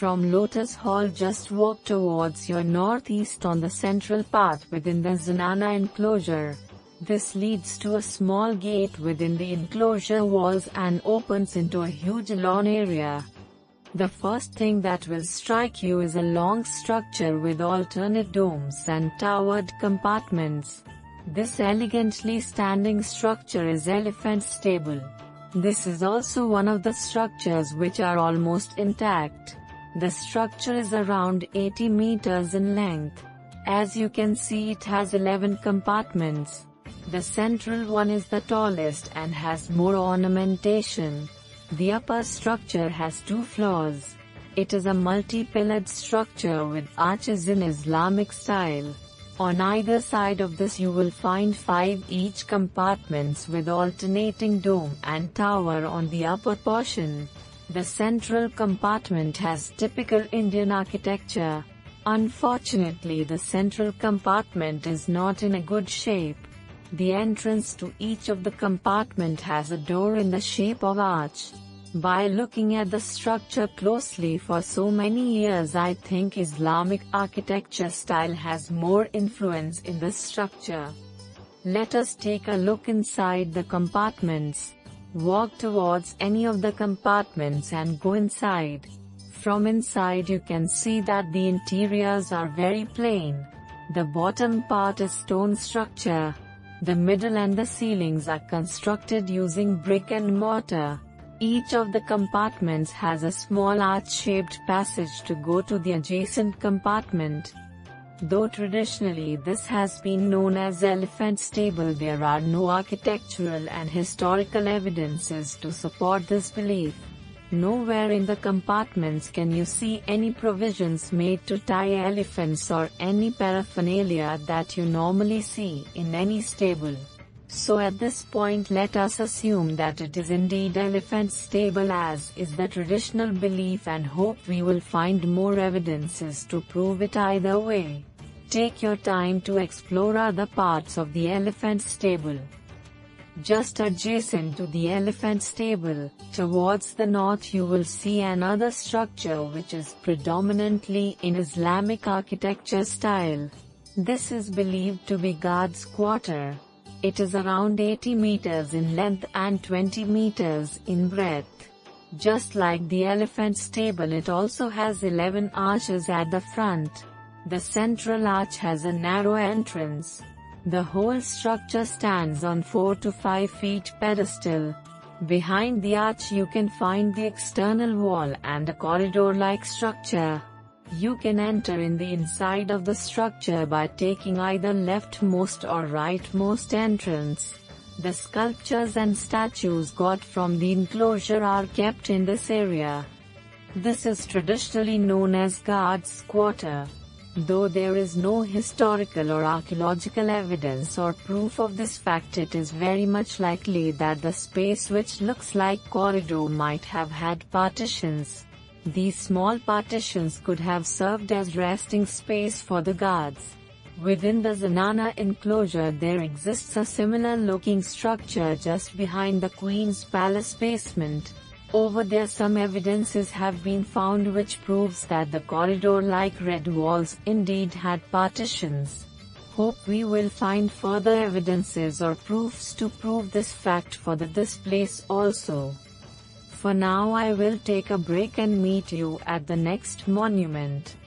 From Lotus Hall, just walk towards your northeast on the central path within the Zanana enclosure. This leads to a small gate within the enclosure walls and opens into a huge lawn area. The first thing that will strike you is a long structure with alternate domes and towered compartments. This elegantly standing structure is Elephant Stable. This is also one of the structures which are almost intact. The structure is around 80 meters in length. As you can see, it has 11 compartments. The central one is the tallest and has more ornamentation. The upper structure has 2 floors. It is a multi-pillared structure with arches in Islamic style. On either side of this you will find 5 each compartments with alternating dome and tower on the upper portion. The central compartment has typical Indian architecture. Unfortunately, the central compartment is not in a good shape. The entrance to each of the compartment has a door in the shape of arch. By looking at the structure closely for so many years, I think Islamic architecture style has more influence in this structure. Let us take a look inside the compartments. Walk towards any of the compartments and go inside. From inside you can see that the interiors are very plain. The bottom part is stone structure. The middle and the ceilings are constructed using brick and mortar. Each of the compartments has a small arch-shaped passage to go to the adjacent compartment. Though traditionally this has been known as Elephant Stable, there are no architectural and historical evidences to support this belief. Nowhere in the compartments can you see any provisions made to tie elephants or any paraphernalia that you normally see in any stable. So at this point let us assume that it is indeed Elephant Stable, as is the traditional belief, and hope we will find more evidences to prove it either way. Take your time to explore other parts of the Elephant Stable. Just adjacent to the Elephant Stable, towards the north, you will see another structure which is predominantly in Islamic architecture style. This is believed to be Guard's Quarter. It is around 80 meters in length and 20 meters in breadth. Just like the Elephant Stable, it also has 11 arches at the front. The central arch has a narrow entrance. The whole structure stands on 4 to 5 feet pedestal. Behind the arch you can find the external wall and a corridor-like structure. You can enter in the inside of the structure by taking either leftmost or rightmost entrance. The sculptures and statues got from the enclosure are kept in this area. This is traditionally known as Guard's Quarter. Though there is no historical or archaeological evidence or proof of this fact, it is very much likely that the space which looks like corridor might have had partitions. These small partitions could have served as resting space for the guards. Within the Zanana enclosure there exists a similar looking structure just behind the Queen's Palace basement. Over there some evidences have been found which proves that the corridor-like red walls indeed had partitions. Hope we will find further evidences or proofs to prove this fact for this place also. For now I will take a break and meet you at the next monument.